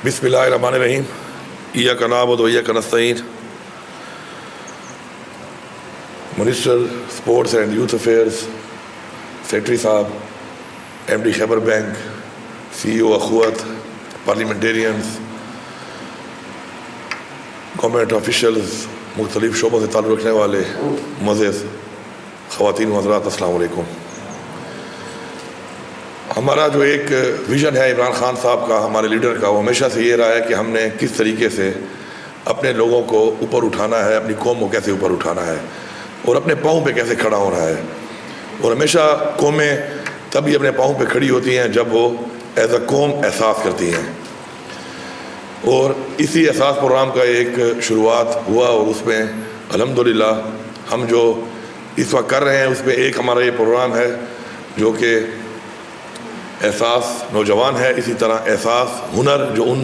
بسم اللہ الرحمن الرحیم ایاک نعبد و ایاک نستعین. Minister sports and youth affairs secretary صاحب, M D Khyber bank, C E O Akhuwat, parliamentarians, government officials, مختلف شعبوں سے تعلق رکھنے والے معزز خواتین و حضرات, السلام علیکم. ہمارا جو ایک ویژن ہے عمران خان صاحب کا, ہمارے لیڈر کا, وہ ہمیشہ سے یہ رہا ہے کہ ہم نے کس طریقے سے اپنے لوگوں کو اوپر اٹھانا ہے, اپنی قوم کو کیسے اوپر اٹھانا ہے اور اپنے پاؤں پہ کیسے کھڑا ہونا ہے. اور ہمیشہ قومیں تبھی اپنے پاؤں پہ کھڑی ہوتی ہیں جب وہ ایز اے قوم احساس کرتی ہیں. اور اسی احساس پروگرام کا ایک شروعات ہوا اور اس میں الحمدللہ ہم جو اس وقت کر رہے ہیں اس میں ایک ہمارا یہ پروگرام ہے جو کہ احساس نوجوان ہے. اسی طرح احساس ہنر جو ان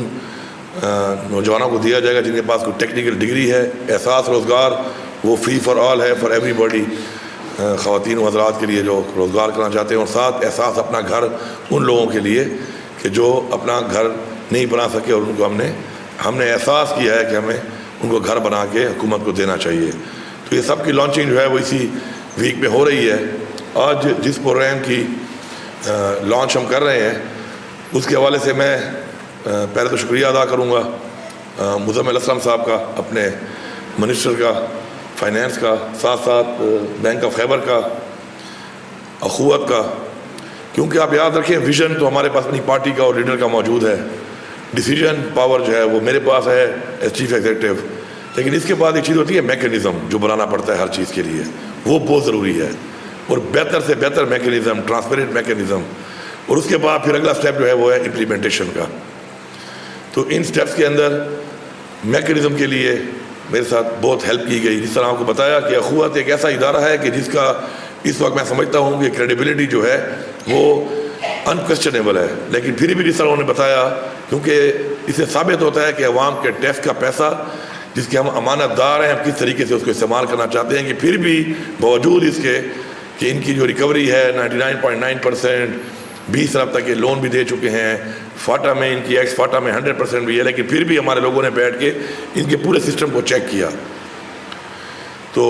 نوجوانوں کو دیا جائے گا جن کے پاس کوئی ٹیکنیکل ڈگری ہے. احساس روزگار وہ فری فار آل ہے, فار ایوری باڈی, خواتین و حضرات کے لیے جو روزگار کرنا چاہتے ہیں. اور ساتھ احساس اپنا گھر ان لوگوں کے لیے کہ جو اپنا گھر نہیں بنا سکے اور ان کو ہم نے احساس کیا ہے کہ ہمیں ان کو گھر بنا کے حکومت کو دینا چاہیے. تو یہ سب کی لانچنگ جو ہے وہ اسی ویک میں ہو رہی ہے. آج جس پروگرام کی لانچ ہم کر رہے ہیں اس کے حوالے سے میں پہلے تو شکریہ ادا کروں گا مزمل اسلم صاحب کا, اپنے منسٹر کا فائنینس کا, ساتھ ساتھ بینک آف خیبر کا, اخوت کا, کیونکہ آپ یاد رکھیں ویژن تو ہمارے پاس اپنی پارٹی کا اور لیڈر کا موجود ہے, ڈیسیجن پاور جو ہے وہ میرے پاس ہے ایز چیف ایگزیکٹو, لیکن اس کے بعد ایک چیز ہوتی ہے میکینزم جو بنانا پڑتا ہے ہر چیز کے لیے, وہ بہت ضروری ہے. اور بہتر سے بہتر میکینزم, ٹرانسپیرنٹ میکینزم, اور اس کے بعد پھر اگلا سٹیپ جو ہے وہ ہے امپلیمنٹیشن کا. تو ان سٹیپس کے اندر میکینزم کے لیے میرے ساتھ بہت ہیلپ کی گئی. جس طرح آپ کو بتایا کہ اخوت ایک ایسا ادارہ ہے کہ جس کا اس وقت میں سمجھتا ہوں کہ کریڈیبلٹی جو ہے وہ انکویسچنیبل ہے, لیکن پھر بھی جس طرح انہوں نے بتایا, کیونکہ اس سے ثابت ہوتا ہے کہ عوام کے ٹیکس کا پیسہ جس کے ہم امانت دار ہیں, ہم کس طریقے سے اس کو استعمال کرنا چاہتے ہیں, کہ پھر بھی باوجود اس کے کہ ان کی جو ریکوری ہے 99.9%, 20 ارب تک یہ لون بھی دے چکے ہیں, فاٹا میں ان کی ایکس فاٹا میں 100% بھی ہے, لیکن پھر بھی ہمارے لوگوں نے بیٹھ کے ان کے پورے سسٹم کو چیک کیا. تو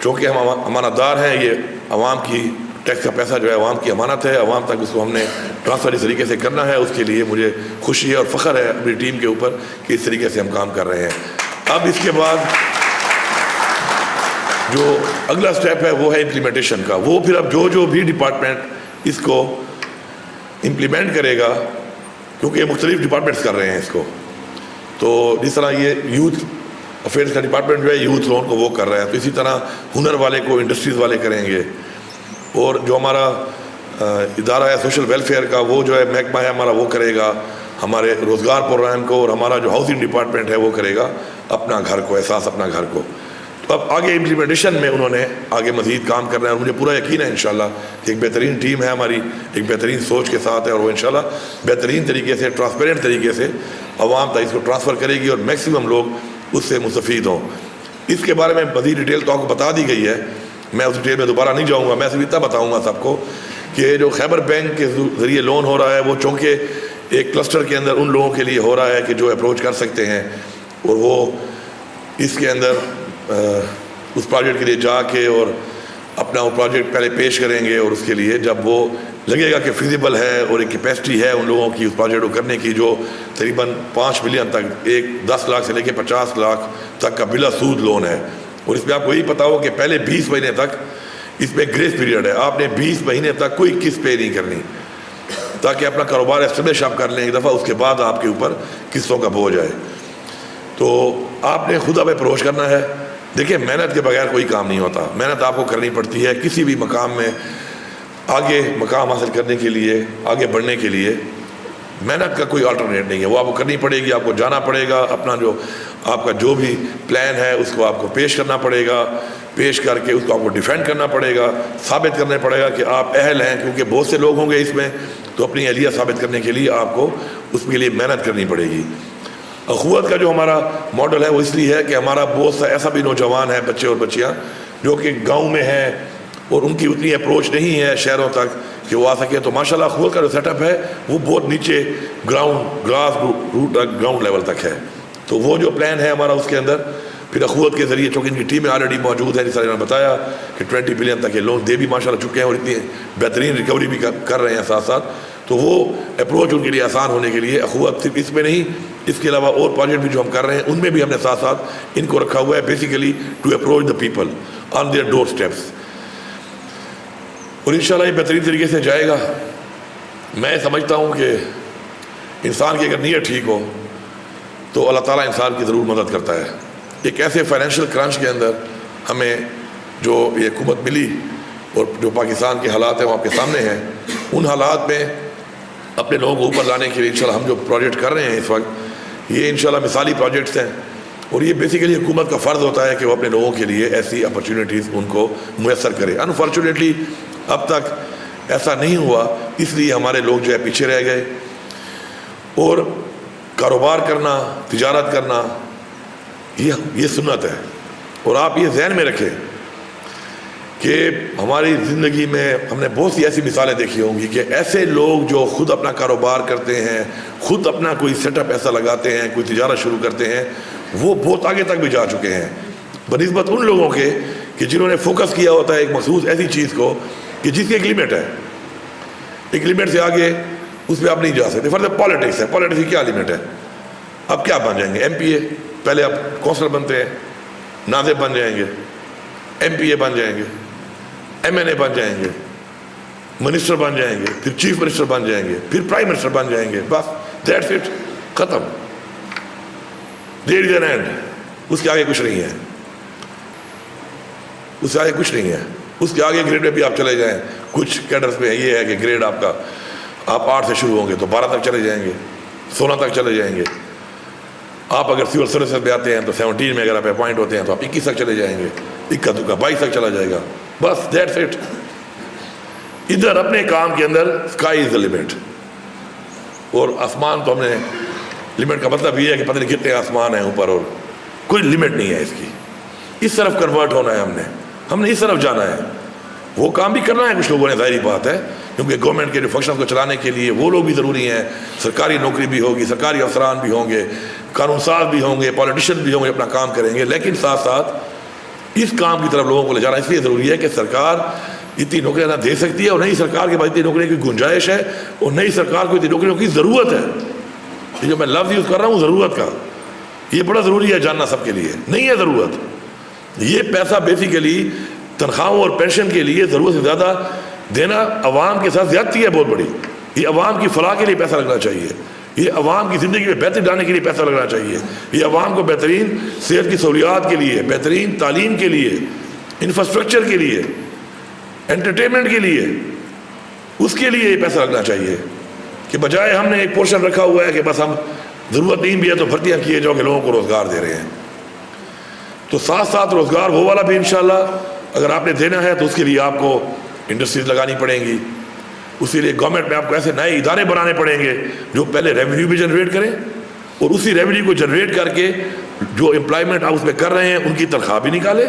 چونکہ ہم امانت دار ہیں, یہ عوام کی ٹیکس کا پیسہ جو ہے عوام کی امانت ہے, عوام تک اس کو ہم نے ٹرانسفر اس طریقے سے کرنا ہے. اس کے لیے مجھے خوشی ہے اور فخر ہے اپنی ٹیم کے اوپر کہ اس طریقے سے ہم کام کر رہے ہیں. اب اس کے بعد جو اگلا سٹیپ ہے وہ ہے امپلیمنٹیشن کا. وہ پھر اب جو بھی ڈپارٹمنٹ اس کو امپلیمنٹ کرے گا, کیونکہ یہ مختلف ڈپارٹمنٹس کر رہے ہیں اس کو, تو جس طرح یہ یوتھ افیئرس کا ڈپارٹمنٹ جو ہے یوتھ لون کو وہ کر رہا ہے, تو اسی طرح ہنر والے کو انڈسٹریز والے کریں گے. اور جو ہمارا ادارہ ہے سوشل ویلفیئر کا, وہ جو ہے محکمہ ہے ہمارا, وہ کرے گا ہمارے روزگار پروگرام کو, اور ہمارا جو ہاؤسنگ ڈپارٹمنٹ ہے وہ کرے گا اپنا گھر کو, احساس اپنا گھر کو. تو اب آگے امپلیمنٹیشن میں انہوں نے آگے مزید کام کرنا ہے, اور مجھے پورا یقین ہے انشاءاللہ ایک بہترین ٹیم ہے ہماری, ایک بہترین سوچ کے ساتھ ہے, اور وہ انشاءاللہ بہترین طریقے سے, ٹرانسپیرنٹ طریقے سے عوام تک اس کو ٹرانسفر کرے گی اور میکسیمم لوگ اس سے مستفید ہوں. اس کے بارے میں مزید ڈیٹیل تو آپ کو بتا دی گئی ہے, میں اس ڈیٹیل میں دوبارہ نہیں جاؤں گا. میں صرف اتنا بتاؤں گا سب کو کہ جو خیبر بینک کے ذریعے لون ہو رہا ہے وہ چونکہ ایک کلسٹر کے اندر ان لوگوں کے لیے ہو رہا ہے کہ جو اپروچ کر سکتے ہیں, اور وہ اس کے اندر اس پروجیکٹ کے لیے جا کے اور اپنا وہ پروجیکٹ پہلے پیش کریں گے, اور اس کے لیے جب وہ لگے گا کہ فیزیبل ہے اور ایک کیپیسٹی ہے ان لوگوں کی اس پروجیکٹ کو کرنے کی, جو تقریباً 5 ملین تک, 10 لاکھ سے لے کے 50 لاکھ تک کا بلا سود لون ہے. اور اس میں آپ کو یہی پتا ہو کہ پہلے 20 مہینے تک اس میں گریس پیریڈ ہے, آپ نے 20 مہینے تک کوئی قسط پے نہیں کرنی, تاکہ اپنا کاروبار اسٹیبلش آپ کر لیں ایک دفعہ, اس کے بعد آپ کے اوپر قسطوں کا بوجھ آئے. تو آپ نے خود اپنے اپروچ کرنا ہے. دیکھیں محنت کے بغیر کوئی کام نہیں ہوتا, محنت آپ کو کرنی پڑتی ہے کسی بھی مقام میں. آگے مقام حاصل کرنے کے لیے, آگے بڑھنے کے لیے محنت کا کوئی آلٹرنیٹ نہیں ہے, وہ آپ کو کرنی پڑے گی. آپ کو جانا پڑے گا, اپنا جو آپ کا جو بھی پلان ہے اس کو آپ کو پیش کرنا پڑے گا, پیش کر کے اس کو آپ کو ڈیفینڈ کرنا پڑے گا, ثابت کرنا پڑے گا کہ آپ اہل ہیں, کیونکہ بہت سے لوگ ہوں گے اس میں, تو اپنی اہلیت ثابت کرنے کے لیے آپ کو اس کے لیے محنت کرنی پڑے گی. اخوت کا جو ہمارا ماڈل ہے وہ اس لیے ہے کہ ہمارا بہت سا ایسا بھی نوجوان ہے, بچے اور بچیاں جو کہ گاؤں میں ہیں, اور ان کی اتنی اپروچ نہیں ہے شہروں تک کہ وہ آ سکے. تو ماشاءاللہ اخوت کا جو سیٹ اپ ہے وہ بہت نیچے گراس روٹ گراؤنڈ لیول تک ہے. تو وہ جو پلان ہے ہمارا اس کے اندر پھر اخوت کے ذریعے, چونکہ ان کی ٹیمیں آلریڈی موجود ہیں, جس طرح نے بتایا کہ 20 بلین تک یہ لون دے بھی ماشاءاللہ چکے ہیں اور اتنی بہترین ریکوری بھی کر رہے ہیں ساتھ ساتھ. تو وہ اپروچ ان کے لیے آسان ہونے کے لیے اخوت صرف اس میں نہیں, اس کے علاوہ اور پروجیکٹ بھی جو ہم کر رہے ہیں ان میں بھی ہم نے ساتھ ساتھ ان کو رکھا ہوا ہے, basically to approach the people on their doorsteps. اور انشاءاللہ یہ بہترین طریقے سے جائے گا. میں سمجھتا ہوں کہ انسان کی اگر نیت ٹھیک ہو تو اللہ تعالیٰ انسان کی ضرور مدد کرتا ہے. ایک ایسے فائنینشیل کرنچ کے اندر ہمیں جو یہ حکومت ملی اور جو پاکستان کے حالات ہیں وہ آپ کے سامنے ہیں, ان حالات میں اپنے لوگوں کو اوپر لانے کے لیے انشاءاللہ ہم جو پروجیکٹ کر رہے ہیں اس وقت, یہ انشاءاللہ مثالی پروجیکٹس ہیں. اور یہ بیسیکلی حکومت کا فرض ہوتا ہے کہ وہ اپنے لوگوں کے لیے ایسی اپرچونیٹیز ان کو میسر کرے. انفارچونیٹلی اب تک ایسا نہیں ہوا, اس لیے ہمارے لوگ جو ہے پیچھے رہ گئے. اور کاروبار کرنا, تجارت کرنا یہ سنت ہے. اور آپ یہ ذہن میں رکھیں کہ ہماری زندگی میں ہم نے بہت سی ایسی مثالیں دیکھی ہوں گی کہ ایسے لوگ جو خود اپنا کاروبار کرتے ہیں, خود اپنا کوئی سیٹ اپ ایسا لگاتے ہیں, کوئی تجارت شروع کرتے ہیں, وہ بہت آگے تک بھی جا چکے ہیں بنسبت ان لوگوں کے کہ جنہوں نے فوکس کیا ہوتا ہے ایک مخصوص ایسی چیز کو کہ جس کی ایک لمٹ ہے. ایک لمٹ سے آگے اس پہ آپ نہیں جا سکتے. فرض پالیٹکس ہے, پالیٹکس کی کیا لمٹ ہے؟ اب کیا بن جائیں گے؟ ایم پی اے. پہلے آپ کونسلر بنتے ہیں, ناظر بن جائیں گے, ایم پی اے بن جائیں گے, ایم این اے بن جائیں گے, منسٹر بن جائیں گے, پھر چیف منسٹر بن جائیں گے, پھر پرائم منسٹر بن جائیں گے. بس دیٹس اٹ, ختم. دیر از این اینڈ. اس کے آگے کچھ نہیں ہے, اس سے آگے کچھ نہیں ہے. اس کے آگے گریڈ میں بھی آپ چلے جائیں, کچھ کیڈرز میں یہ ہے کہ گریڈ آپ کا, آپ 8 سے شروع ہوں گے تو 12 تک چلے جائیں گے, 16 تک چلے جائیں گے. آپ اگر سول سروسز میں آتے ہیں تو 17 میں اگر آپ اپوائنٹ ہوتے ہیں تو آپ 21 تک چلے جائیں گے, 22 تک چلا جائے گا. بس دیٹس اٹ. ادھر اپنے کام کے اندر اسکائی از دا لمٹ. اور آسمان تو ہم نے, لمٹ کا مطلب یہ ہے کہ پتہ نہیں کتنے آسمان ہیں اوپر, اور کوئی لمٹ نہیں ہے اس کی. اس طرف کنورٹ ہونا ہے ہم نے اس طرف جانا ہے. وہ کام بھی کرنا ہے کچھ لوگوں نے, ظاہری بات ہے, کیونکہ گورنمنٹ کے جو فنکشن کو چلانے کے لیے وہ لوگ بھی ضروری ہیں. سرکاری نوکری بھی ہوگی, سرکاری افسران بھی ہوں گے, قانون ساز بھی ہوں گے, پولیٹیشین بھی ہوں گے, اپنا کام کریں گے. لیکن ساتھ ساتھ اس کام کی طرف لوگوں کو لے جانا اس لیے ضروری ہے کہ سرکار اتنی نوکریاں نہ دے سکتی ہے, اور نئی سرکار کے بعد اتنی نوکریوں کی گنجائش ہے, اور نئی سرکار کو اتنی نوکریوں کی ضرورت ہے. یہ جو میں لفظ یوز کر رہا ہوں ضرورت کا, یہ بڑا ضروری ہے جاننا سب کے لیے. نہیں ہے ضرورت, یہ پیسہ بیسیکلی تنخواہوں اور پینشن کے لیے ضرورت سے زیادہ دینا عوام کے ساتھ زیادتی ہے بہت بڑی. یہ عوام کی فلاح کے لیے پیسہ لگنا چاہیے, یہ عوام کی زندگی میں بہتری لانے کے لیے پیسہ لگنا چاہیے, یہ عوام کو بہترین صحت کی سہولیات کے لیے, بہترین تعلیم کے لیے, انفراسٹرکچر کے لیے, انٹرٹینمنٹ کے لیے, اس کے لیے یہ پیسہ لگنا چاہیے. کہ بجائے ہم نے ایک پورشن رکھا ہوا ہے کہ بس ہم ضرورت نہیں بھی ہے تو بھرتیاں کیے جاؤ کہ لوگوں کو روزگار دے رہے ہیں. تو ساتھ ساتھ روزگار وہ والا بھی انشاءاللہ اگر آپ نے دینا ہے تو اس کے لیے آپ کو انڈسٹریز لگانی پڑیں گی. اسی لیے گورنمنٹ میں آپ کو ایسے نئے ادارے بنانے پڑیں گے جو پہلے ریونیو بھی جنریٹ کریں, اور اسی ریونیو کو جنریٹ کر کے جو امپلائمنٹ آپ اس میں کر رہے ہیں ان کی تنخواہ بھی نکالے,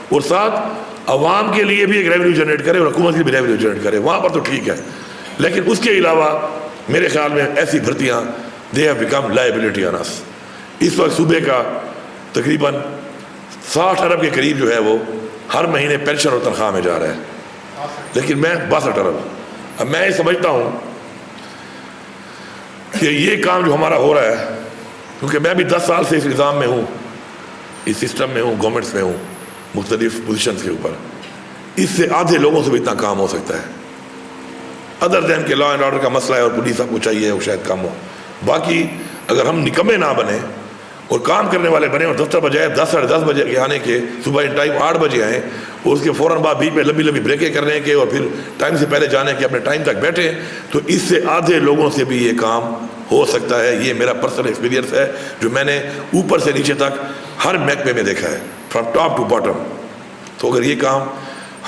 اور ساتھ عوام کے لیے بھی ایک ریونیو جنریٹ کرے, اور حکومت کی بھی ریونیو جنریٹ کرے. وہاں پر تو ٹھیک ہے, لیکن اس کے علاوہ میرے خیال میں ایسی بھرتیاں they have become liability on us. اس وقت صوبے کا تقریباً 60 ارب کے قریب جو ہے وہ ہر مہینے پینشن اور تنخواہ میں جا رہا ہے, لیکن میں 62 ارب. اب میں یہ سمجھتا ہوں کہ یہ کام جو ہمارا ہو رہا ہے, کیونکہ میں بھی 10 سال سے اس نظام میں ہوں, اس سسٹم میں ہوں, گورنمنٹس میں ہوں, مختلف پوزیشنز کے اوپر, اس سے آدھے لوگوں سے بھی اتنا کام ہو سکتا ہے. ادر دین کہ لا اینڈ آرڈر کا مسئلہ ہے اور پولیس آپ کو چاہیے وہ شاید کام ہو. باقی اگر ہم نکمے نہ بنیں اور کام کرنے والے بنے, اور دفتر بجائے 10 ساڑھے 10 بجے کے آنے کے, صبح ان ٹائم 8 بجے آئیں, اور اس کے فوراً بعد بیچ میں لمبی بریکیں کرنے کے, اور پھر ٹائم سے پہلے جانے کے, اپنے ٹائم تک بیٹھیں, تو اس سے آدھے لوگوں سے بھی یہ کام ہو سکتا ہے. یہ میرا پرسنل ایکسپیرینس ہے جو میں نے اوپر سے نیچے تک ہر محکمے میں دیکھا ہے, فرام ٹاپ ٹو باٹم. تو اگر یہ کام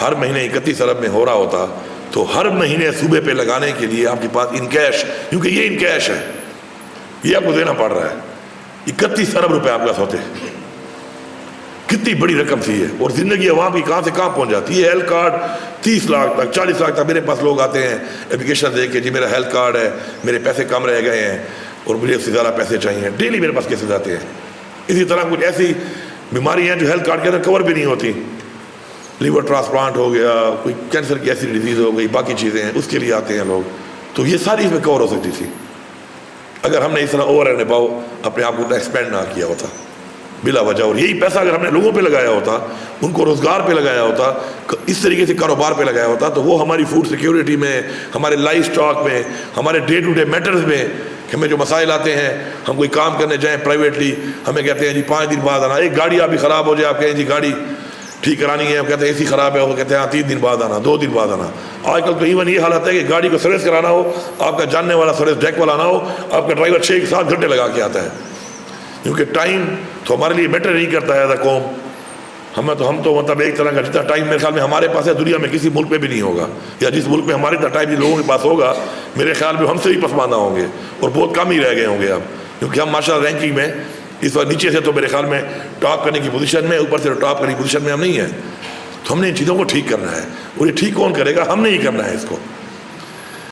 ہر مہینے 31 ارب میں ہو رہا ہوتا تو ہر مہینے صوبے پہ لگانے کے لیے آپ کے پاس ان کیش, کیونکہ یہ ان کیش ہے, یہ آپ کو دینا پڑ رہا ہے, 31 ارب روپے آپ کے پاس ہوتے, کتنی بڑی رقم تھی یہ. اور زندگی عوام کی کہاں سے کہاں پہنچ جاتی ہے. ہیلتھ کارڈ 30 لاکھ تک 40 لاکھ تک میرے پاس لوگ آتے ہیں اپلیکیشن دے کے جی میرا ہیلتھ کارڈ ہے، میرے پیسے کم رہ گئے ہیں اور مجھے اس سے زیادہ پیسے چاہیے، ڈیلی میرے پاس کیسز آتے ہیں۔ اسی طرح کچھ ایسی بیماری ہیں جو ہیلتھ کارڈ کے اندر کور بھی نہیں ہوتی، لیور ٹرانسپلانٹ ہو گیا، کوئی کینسر کی ایسی ڈیزیز ہو گئی، باقی چیزیں ہیں، اس کے لیے آتے ہیں لوگ، تو یہ ساری اس میں کور ہو سکتی تھی اگر ہم نے اس طرح اوور اینڈ اباؤ اپنے آپ کو اتنا ایکسپینڈ نہ کیا ہوتا بلا وجہ، اور یہی پیسہ اگر ہم نے لوگوں پہ لگایا ہوتا، ان کو روزگار پہ لگایا ہوتا، اس طریقے سے کاروبار پہ لگایا ہوتا، تو وہ ہماری فوڈ سیکیورٹی میں، ہمارے لائف اسٹاک میں، ہمارے ڈے ٹو ڈے میٹرز میں، ہمیں جو مسائل آتے ہیں، ہم کوئی کام کرنے جائیں پرائیویٹلی، ہمیں کہتے ہیں جی 5 دن بعد آنا، ایک گاڑی آپ کی خراب ہو جائے، آپ کہیں جی گاڑی ٹھیک کرانی ہے، کہتے ہیں اے سی خراب ہے، وہ کہتے ہیں ہاں 3 دن بعد آنا، 2 دن بعد آنا۔ آج کل تو ایون یہ حالت ہے کہ گاڑی کو سروس کرانا ہو، آپ کا جاننے والا سروس ڈیک والا نہ ہو، آپ کا ڈرائیور 6-7 گھنٹے لگا کے آتا ہے، کیونکہ ٹائم تو ہمارے لیے میٹر نہیں کرتا ہے ایز اے قوم۔ ہم تو مطلب ایک طرح کا جتنا ٹائم میرے خیال میں ہمارے پاس ہے دنیا میں کسی ملک میں بھی نہیں ہوگا، یا جس ملک میں ہمارے اتنا ٹائم جن لوگوں کے پاس ہوگا میرے خیال میں ہم سے ہی پسماندہ ہوں گے، اور بہت کم ہی رہ گئے ہوں گے اب، کیونکہ ہم ماشاء اللہ رینکنگ میں اس وقت نیچے سے تو میرے خیال میں ٹاپ کرنے کی پوزیشن میں، اوپر سے ٹاپ کرنے کی پوزیشن میں ہم نہیں ہیں۔ تو ہم نے ان چیزوں کو ٹھیک کرنا ہے، اور یہ ٹھیک کون کرے گا؟ ہم نے ہی کرنا ہے اس کو۔